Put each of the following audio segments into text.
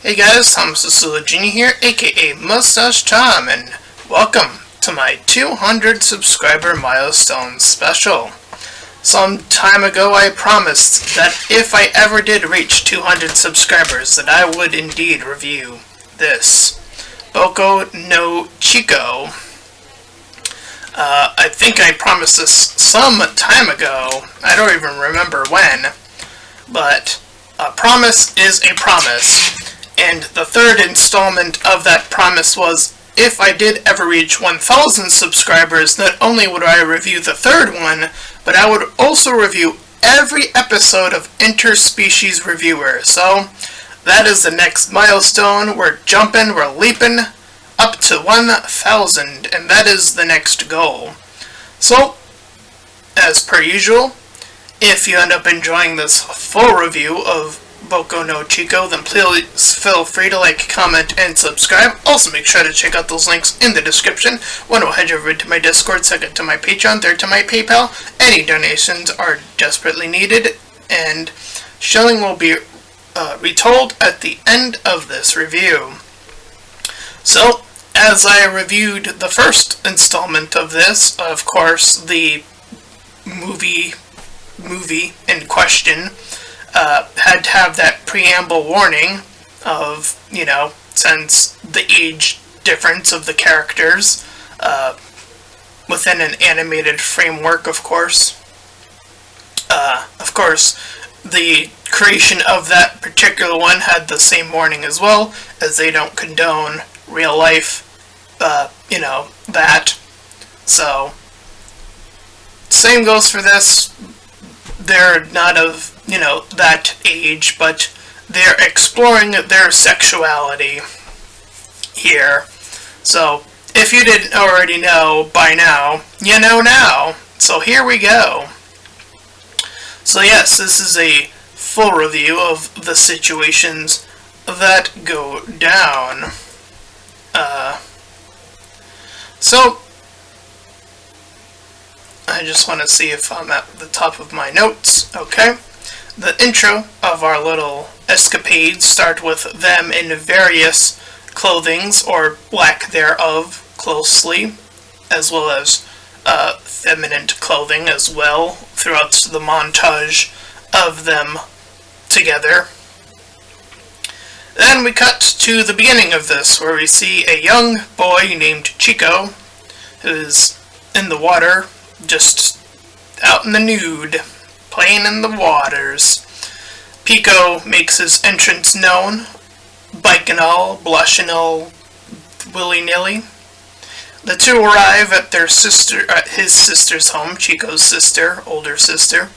Hey guys, I'm Cecilia Genie here, aka Mustache Tom, and welcome to my 200 subscriber milestone special. Some time ago I promised that if I ever did reach 200 subscribers that I would indeed review this Boku No Chico. I think I promised this some time ago, I don't even remember when, but a promise is a promise. And the third installment of that promise was, if I did ever reach 1,000 subscribers, not only would I review the third one, but I would also review every episode of Interspecies Reviewer. So, that is the next milestone. We're jumping, we're leaping up to 1,000, and that is the next goal. So, as per usual, if you end up enjoying this full review of Boku No Chico, then please feel free to like, comment, and subscribe. Also make sure to check out those links in the description. One will head over to my Discord, second to my Patreon, third to my PayPal. Any donations are desperately needed, and shilling will be retold at the end of this review. So, as I reviewed the first installment of this, of course, the movie in question, had to have that preamble warning of, since the age difference of the characters, within an animated framework, of course. Of course, the creation of that particular one had the same warning as well, as they don't condone real life, that. So, same goes for this. They're not of that age, but they're exploring their sexuality here. So, if you didn't already know by now, you know now. So here we go. So yes, this is a full review of the situations that go down. So, I just want to see if I'm at the top of my notes. Okay. The intro of our little escapades start with them in various clothings, or lack thereof, closely, as well as feminine clothing as well, throughout the montage of them together. Then we cut to the beginning of this, where we see a young boy named Chico, who's in the water, just out in the nude, playing in the waters. Pico makes his entrance known, bike and all, blush and all, willy-nilly. The two arrive at his sister's home, Chico's sister, older sister.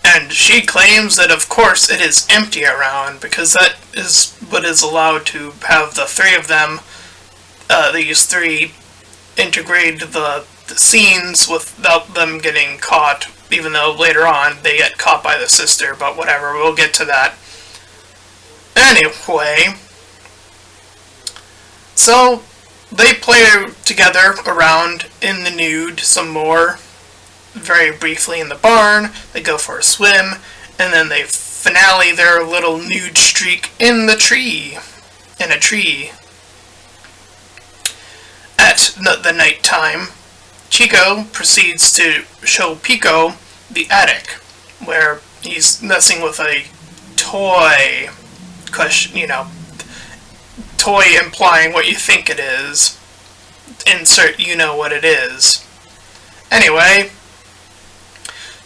And she claims that of course it is empty around, because that is what is allowed to have the three of them, these three, integrate the scenes without them getting caught, even though later on they get caught by the sister, but whatever, we'll get to that. Anyway, so they play together around in the nude some more, very briefly in the barn, they go for a swim, and then they finale their little nude streak in a tree. At the night time, Chico proceeds to show Pico the attic, where he's messing with a toy, toy implying what you think it is. Insert you know what it is. Anyway,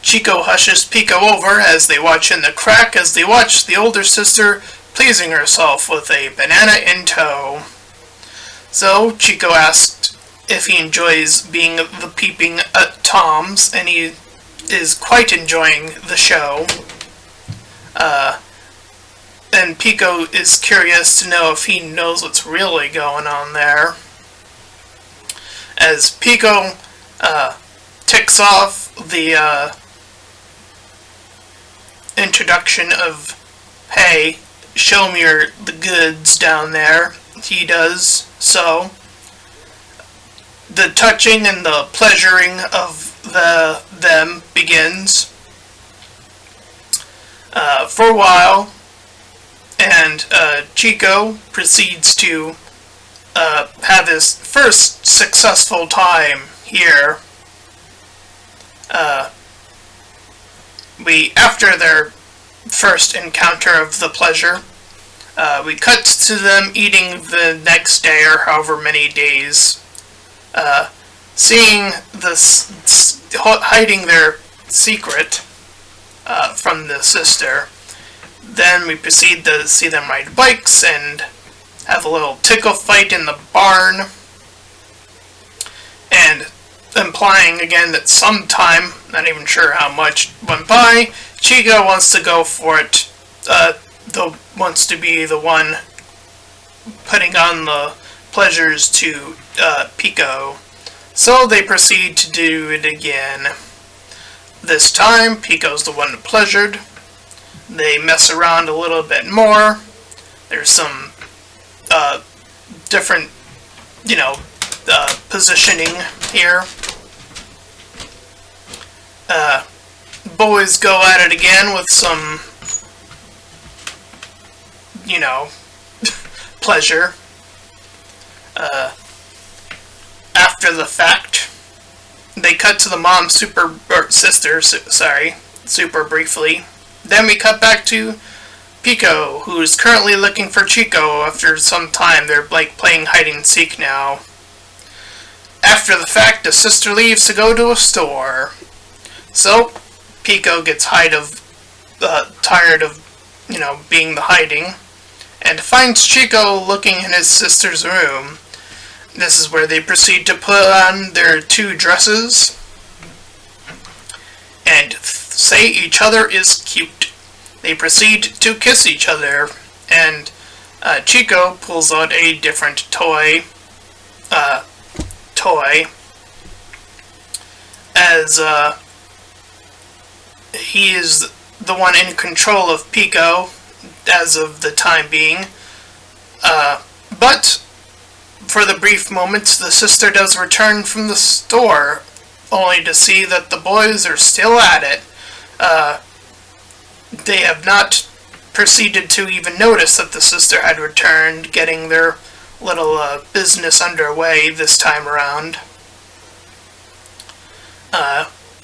Chico hushes Pico over as they watch in the crack, as they watch the older sister pleasing herself with a banana in tow. So, Chico asked if he enjoys being the peeping Toms, and he is quite enjoying the show. And Pico is curious to know if he knows what's really going on there. As Pico ticks off the introduction of, hey, show me the goods down there, he does so. The touching and the pleasuring of them begins for a while, and and Chico proceeds to have his first successful time here. After their first encounter of the pleasure, we cut to them eating the next day or however many days, seeing this, hiding their secret from the sister. Then we proceed to see them ride bikes and have a little tickle fight in the barn, and implying again that sometime, not even sure how much went by, Chico wants to go for it, wants to be the one putting on the pleasures to Pico. So they proceed to do it again. This time, Pico's the one pleasured. They mess around a little bit more. There's some different, positioning here. Boys go at it again with some, pleasure. After the fact, they cut to the mom super briefly. Then we cut back to Pico, who is currently looking for Chico after some time. They're playing hide and seek now. After the fact, the sister leaves to go to a store. So, Pico gets tired of being the hiding, and finds Chico looking in his sister's room. This is where they proceed to put on their two dresses and say each other is cute. They proceed to kiss each other, and Chico pulls out a different toy, as he is the one in control of Pico as of the time being. But for the brief moments, the sister does return from the store, only to see that the boys are still at it. They have not proceeded to even notice that the sister had returned, getting their little business underway this time around.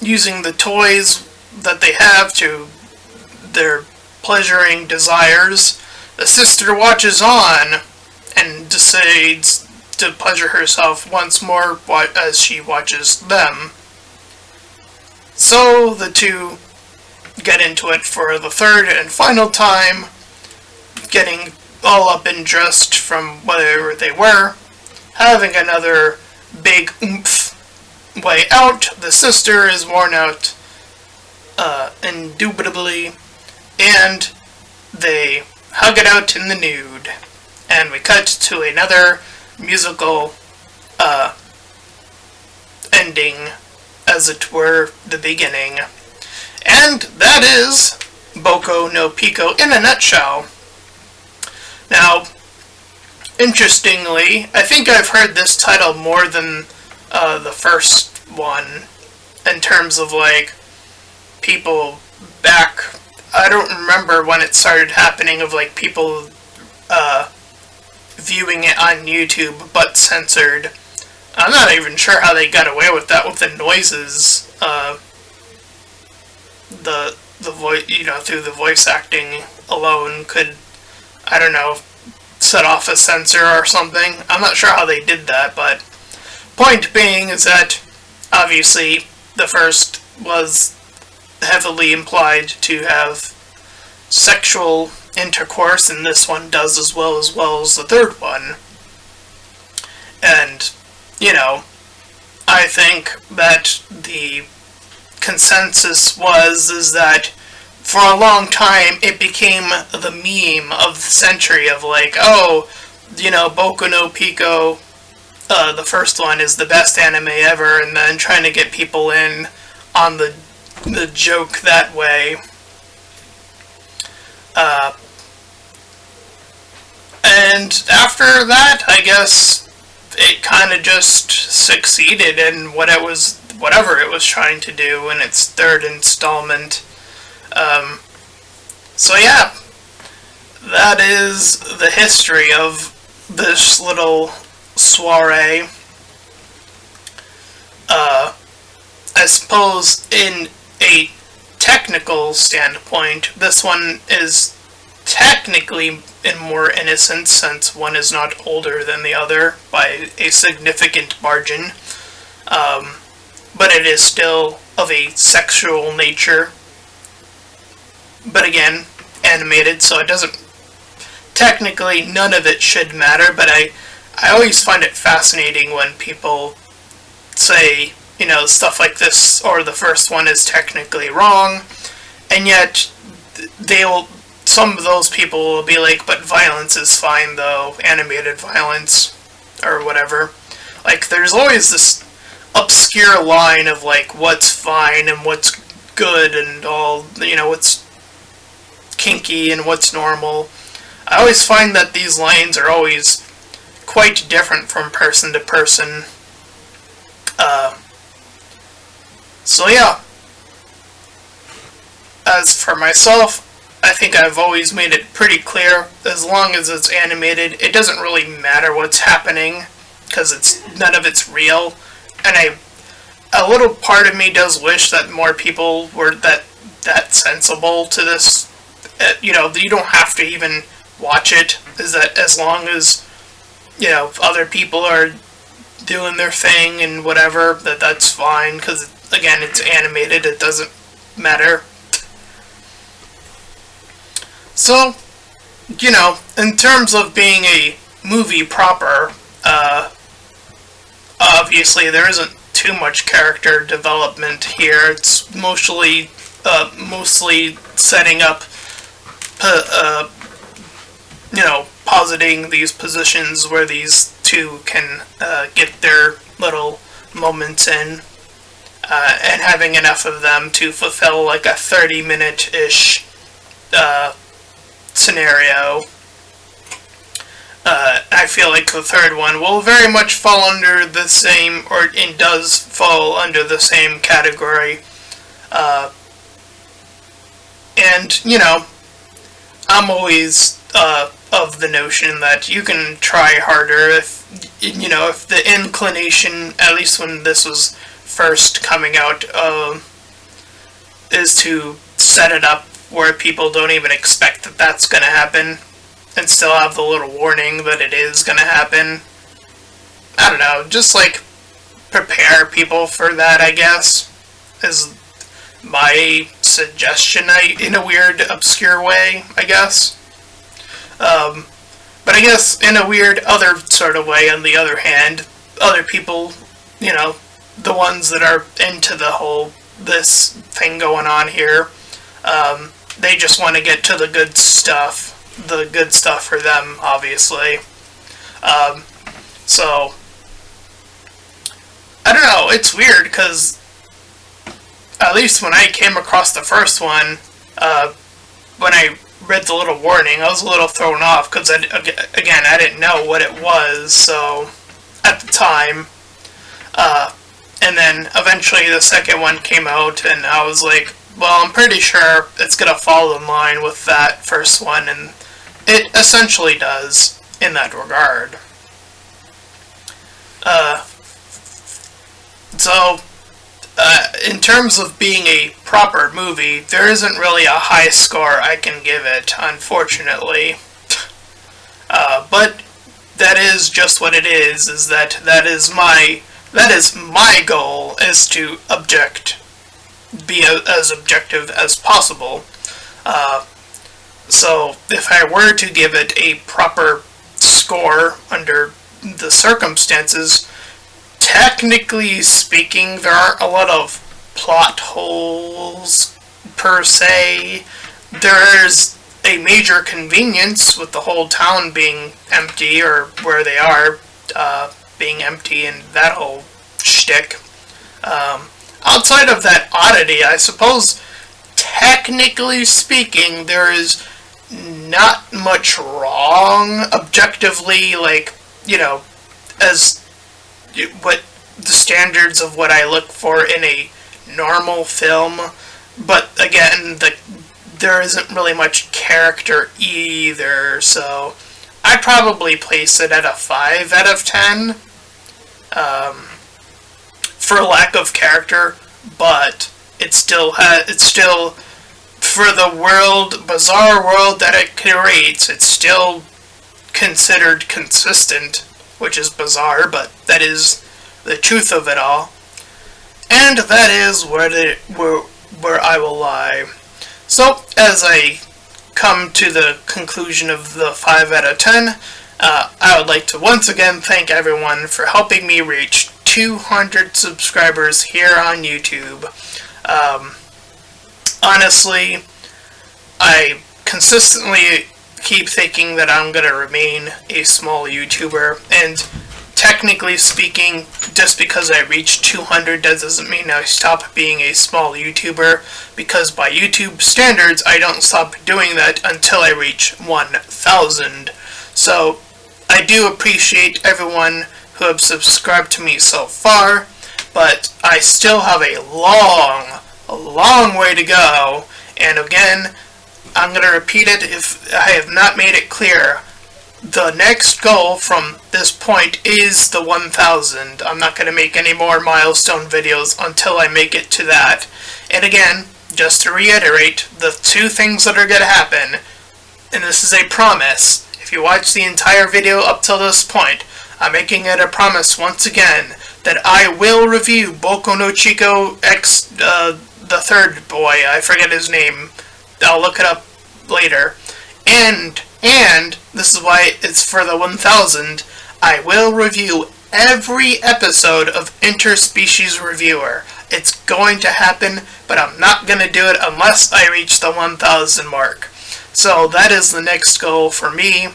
Using the toys that they have to their pleasuring desires, the sister watches on and decides to pleasure herself once more as she watches them. So the two get into it for the third and final time, getting all up and dressed from whatever they were, having another big oomph way out. The sister is worn out indubitably, and they hug it out in the nude. And we cut to another musical ending, as it were the beginning. And that is Boko no Chico in a nutshell. Now, interestingly, I think I've heard this title more than the first one, in terms of people back. I don't remember when it started happening, of people viewing it on YouTube but censored. I'm not even sure how they got away with that with the noises. The voice, through the voice acting alone could, I don't know, set off a censor or something. I'm not sure how they did that, but point being is that obviously the first was heavily implied to have sexual intercourse, and this one does as well as the third one. And, I think that the consensus is that for a long time it became the meme of the century of Boku no Chico, the first one is the best anime ever, and then trying to get people in on the joke that way. And after that, I guess it kind of just succeeded in whatever it was trying to do in its third installment. So yeah, that is the history of this little soiree. I suppose in a technical standpoint, this one is technically in more innocent since one is not older than the other by a significant margin. But it is still of a sexual nature. But again, animated, so it doesn't... Technically, none of it should matter, but I always find it fascinating when people say, stuff like this, or the first one is technically wrong, and yet some of those people will be like, but violence is fine though, animated violence, or whatever. Like, there's always this obscure line of, like, what's fine and what's good and all, what's kinky and what's normal. I always find that these lines are always quite different from person to person. So yeah. As for myself, I think I've always made it pretty clear, as long as it's animated, it doesn't really matter what's happening, because none of it's real. And a little part of me does wish that more people were that sensible to this. You don't have to even watch it, is that as long as, other people are doing their thing and whatever, that's fine, because, again, it's animated, it doesn't matter. So, in terms of being a movie proper, obviously there isn't too much character development here. It's mostly setting up, positing these positions where these two can get their little moments in, and having enough of them to fulfill like a 30-minute-ish scenario. I feel like the third one will very much fall under the same, or it does fall under the same category. And, I'm always of the notion that you can try harder if the inclination, at least when this was first coming out, is to set it up where people don't even expect that that's going to happen, and still have the little warning that it is going to happen. I don't know, just like prepare people for that, I guess, is my suggestion, in a weird, obscure way, I guess. But I guess in a weird other sort of way, on the other hand, other people, the ones that are into this thing going on here, they just want to get to the good stuff for them, obviously. So, I don't know, it's weird, because at least when I came across the first one, when I read the little warning, I was a little thrown off, because, again, I didn't know what it was, so, at the time, and then eventually the second one came out, and I was like, well, I'm pretty sure it's going to fall in line with that first one, and it essentially does, in that regard. In terms of being a proper movie, there isn't really a high score I can give it, unfortunately. But that is just what it is that is my goal, is to be as objective as possible. So if I were to give it a proper score under the circumstances, technically speaking, there aren't a lot of plot holes per se. There's a major convenience with the whole town being empty, or where they are being empty, and that whole shtick. Outside of that oddity, I suppose, technically speaking, there is not much wrong objectively, like, as what the standards of what I look for in a normal film. But again, there isn't really much character either, so I'd probably place it at a 5 out of 10 for lack of character, but it's still for the world, bizarre world that it creates, it's still considered consistent, which is bizarre, but that is the truth of it all. And that is where I will lie. So, as I come to the conclusion of the 5 out of 10, I would like to once again thank everyone for helping me reach 200 subscribers here on YouTube. Honestly, I consistently keep thinking that I'm going to remain a small YouTuber, and technically speaking, just because I reached 200 doesn't mean I stop being a small YouTuber, because by YouTube standards, I don't stop doing that until I reach 1,000. So, I do appreciate everyone who have subscribed to me so far, but I still have a long way to go, and again, I'm going to repeat it if I have not made it clear. The next goal from this point is the 1,000. I'm not going to make any more milestone videos until I make it to that. And again, just to reiterate, the two things that are going to happen, and this is a promise, if you watch the entire video up till this point, I'm making it a promise once again that I will review Boku No Chico X, the third boy, I forget his name, I'll look it up later, and this is why it's for the 1,000, I will review every episode of Interspecies Reviewer. It's going to happen, but I'm not going to do it unless I reach the 1,000 mark. So that is the next goal for me.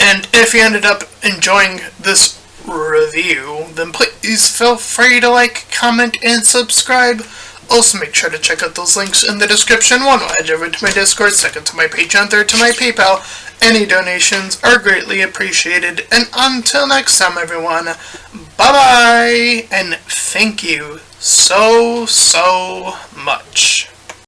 And if you ended up enjoying this review, then please feel free to like, comment, and subscribe. Also make sure to check out those links in the description. One will head over to my Discord, second to my Patreon, third to my PayPal. Any donations are greatly appreciated. And until next time, everyone, bye-bye, and thank you so much.